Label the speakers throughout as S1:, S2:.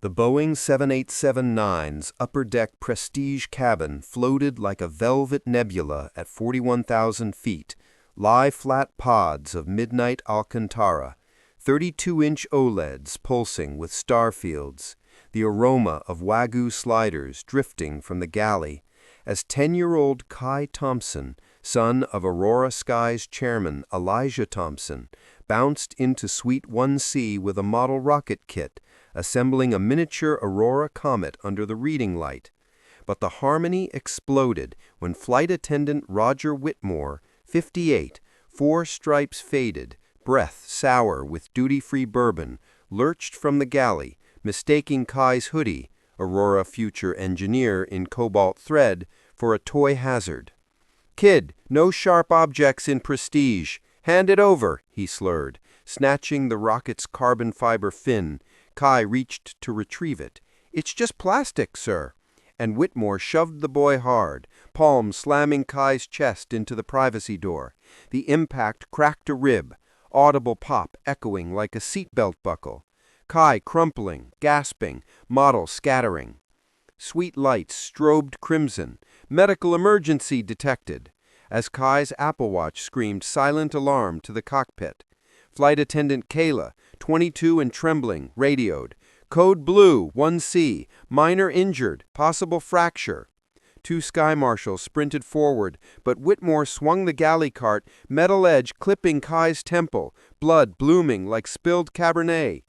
S1: The Boeing 787-9's upper-deck prestige cabin floated like a velvet nebula at 41,000 feet, lie-flat pods of midnight Alcantara, 32-inch OLEDs pulsing with star fields, the aroma of Wagyu sliders drifting from the galley, as 10-year-old Kai Thompson, son of Aurora Sky's chairman Elijah Thompson, bounced into Suite 1C with a model rocket kit, assembling a miniature Aurora comet under the reading light. But the harmony exploded when flight attendant Roger Whitmore, 58, 4 stripes faded, breath sour with duty-free bourbon, lurched from the galley, mistaking Kai's hoodie, Aurora future engineer in cobalt thread, for a toy hazard. "Kid, no sharp objects in Prestige. Hand it over," he slurred, snatching the rocket's carbon fiber fin. Kai reached to retrieve it. "It's just plastic, sir." And Whitmore shoved the boy hard, palm slamming Kai's chest into the privacy door. The impact cracked a rib, audible pop echoing like a seatbelt buckle. Kai crumpling, gasping, model scattering. Sweet lights strobed crimson. Medical emergency detected. As Kai's Apple Watch screamed silent alarm to the cockpit. Flight attendant Kayla, 22 and trembling, radioed. "Code Blue, 1C, minor injured, possible fracture." 2 sky marshals sprinted forward, but Whitmore swung the galley cart, metal edge clipping Kai's temple, blood blooming like spilled Cabernet.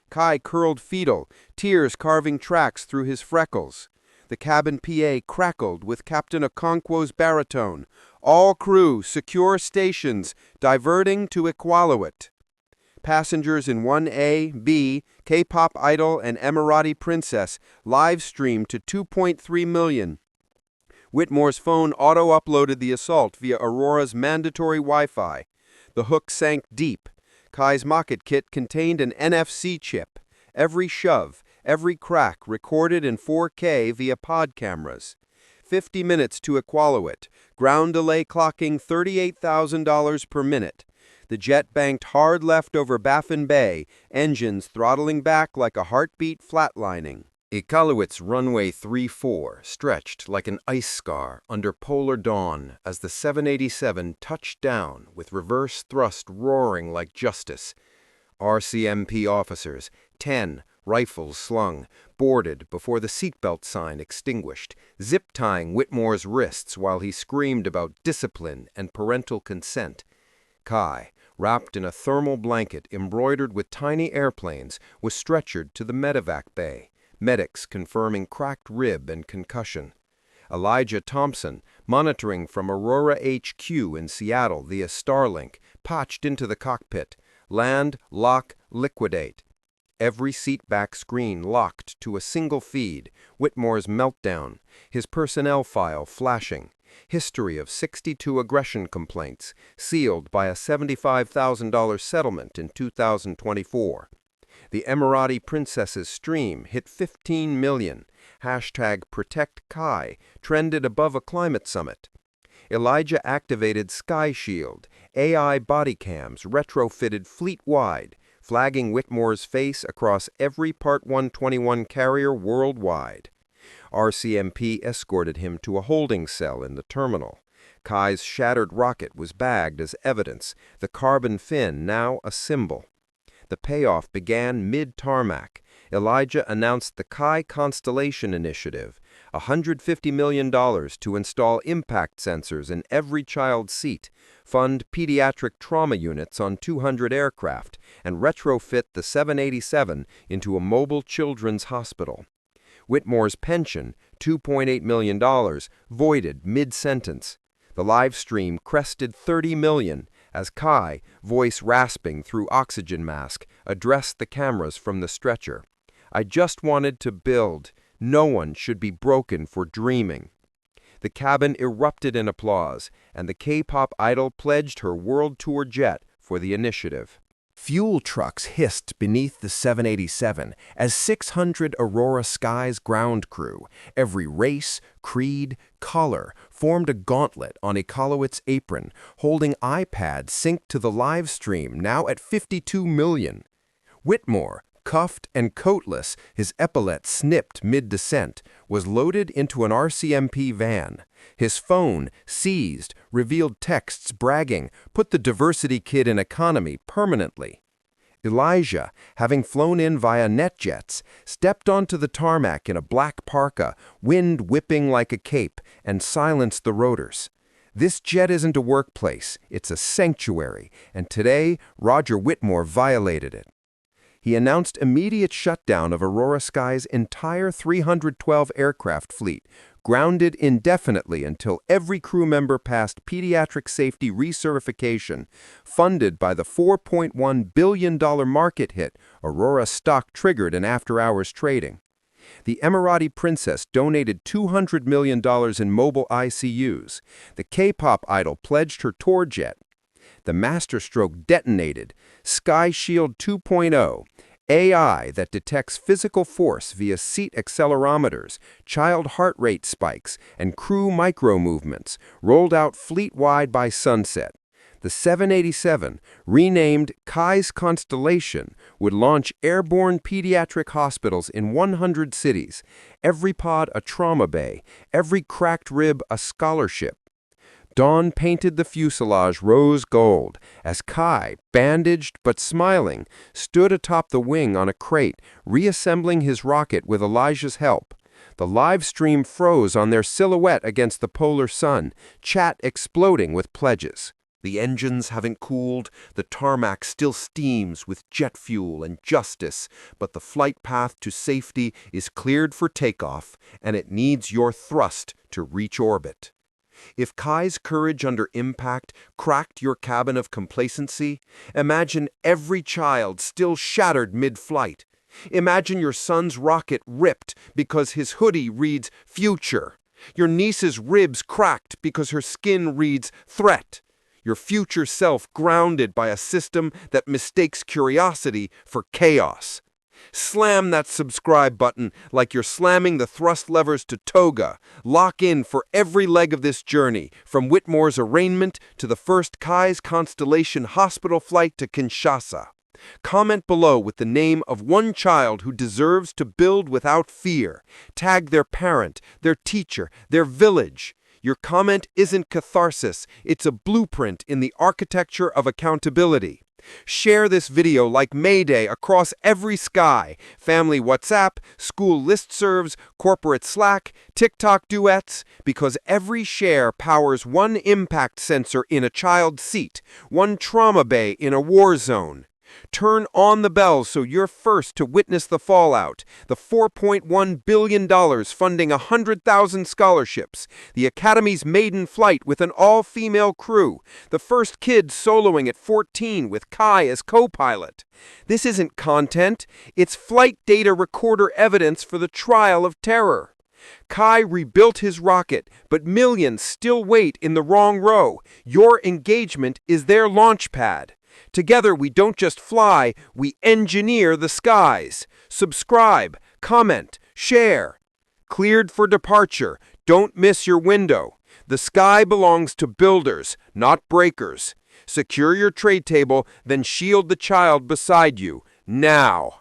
S1: Kai curled fetal, tears carving tracks through his freckles. The cabin PA crackled with Captain Okonkwo's baritone. "All crew, secure stations, diverting to Iqaluit." Passengers in 1A, B, K-pop idol and Emirati princess live streamed to 2.3 million. Whitmore's phone auto-uploaded the assault via Aurora's mandatory Wi-Fi. The hook sank deep. Kai's Mocket Kit contained an NFC chip. Every shove, every crack recorded in 4K via pod cameras. 50 minutes to Iqaluit, ground delay clocking $38,000 per minute. The jet banked hard left over Baffin Bay, engines throttling back like a heartbeat flatlining. Iqaluit's runway 34 stretched like an ice scar under polar dawn as the 787 touched down with reverse thrust roaring like justice. RCMP officers, 10, rifles slung, boarded before the seatbelt sign extinguished, zip-tying Whitmore's wrists while he screamed about discipline and parental consent. Kai, wrapped in a thermal blanket embroidered with tiny airplanes, was stretchered to the medevac bay. Medics confirming cracked rib and concussion. Elijah Thompson, monitoring from Aurora HQ in Seattle via Starlink, patched into the cockpit. Land, lock, liquidate. Every seatback screen locked to a single feed. Whitmore's meltdown. His personnel file flashing. History of 62 aggression complaints, sealed by a $75,000 settlement in 2024. The Emirati princess's stream hit 15 million. Hashtag Protect Kai trended above a climate summit. Elijah activated Sky Shield, AI body cams retrofitted fleet-wide, flagging Whitmore's face across every Part 121 carrier worldwide. RCMP escorted him to a holding cell in the terminal. Kai's shattered rocket was bagged as evidence, the carbon fin now a symbol. The payoff began mid-tarmac. Elijah announced the Kai Constellation Initiative, $150 million to install impact sensors in every child's seat, fund pediatric trauma units on 200 aircraft, and retrofit the 787 into a mobile children's hospital. Whitmore's pension, $2.8 million, voided mid-sentence. The live stream crested 30 million as Kai, voice rasping through oxygen mask, addressed the cameras from the stretcher. "I just wanted to build. No one should be broken for dreaming." The cabin erupted in applause, and the K-pop idol pledged her world tour jet for the initiative. Fuel trucks hissed beneath the 787 as 600 Aurora Sky's ground crew, every race, creed, color, formed a gauntlet on Iqaluit's apron, holding iPads synced to the live stream now at 52 million. Whitmore, Cuffed and coatless, his epaulets snipped mid-descent, was loaded into an RCMP van. His phone, seized, revealed texts bragging, put the diversity kid in economy permanently. Elijah, having flown in via NetJets, stepped onto the tarmac in a black parka, wind whipping like a cape, and silenced the rotors. This jet isn't a workplace, it's a sanctuary, and today Roger Whitmore violated it. He announced immediate shutdown of Aurora Sky's entire 312 aircraft fleet, grounded indefinitely until every crew member passed pediatric safety recertification, funded by the $4.1 billion market hit Aurora stock triggered in after-hours trading. The Emirati princess donated $200 million in mobile ICUs. The K-pop idol pledged her tour jet. The masterstroke detonated. Sky Shield 2.0, AI that detects physical force via seat accelerometers, child heart rate spikes, and crew micro-movements, rolled out fleet-wide by sunset. The 787, renamed Kai's Constellation, would launch airborne pediatric hospitals in 100 cities, every pod a trauma bay, every cracked rib a scholarship. Dawn painted the fuselage rose gold as Kai, bandaged but smiling, stood atop the wing on a crate, reassembling his rocket with Elijah's help. The live stream froze on their silhouette against the polar sun, chat exploding with pledges. The engines haven't cooled, the tarmac still steams with jet fuel and justice, but the flight path to safety is cleared for takeoff, and it needs your thrust to reach orbit. If Kai's courage under impact cracked your cabin of complacency, imagine every child still shattered mid-flight. Imagine your son's rocket ripped because his hoodie reads future. Your niece's ribs cracked because her skin reads threat. Your future self grounded by a system that mistakes curiosity for chaos. Slam that subscribe button like you're slamming the thrust levers to toga. Lock in for every leg of this journey, from Whitmore's arraignment to the first Kai's Constellation hospital flight to Kinshasa. Comment below with the name of one child who deserves to build without fear. Tag their parent, their teacher, their village. Your comment isn't catharsis, it's a blueprint in the architecture of accountability. Share this video like Mayday across every sky, family WhatsApp, school listservs, corporate Slack, TikTok duets, because every share powers one impact sensor in a child's seat, one trauma bay in a war zone. Turn on the bell so you're first to witness the fallout. The $4.1 billion funding 100,000 scholarships. The Academy's maiden flight with an all-female crew. The first kid soloing at 14 with Kai as co-pilot. This isn't content. It's flight data recorder evidence for the trial of terror. Kai rebuilt his rocket, but millions still wait in the wrong row. Your engagement is their launch pad. Together we don't just fly, we engineer the skies. Subscribe, comment, share. Cleared for departure. Don't miss your window. The sky belongs to builders, not breakers. Secure your tray table, then shield the child beside you. Now.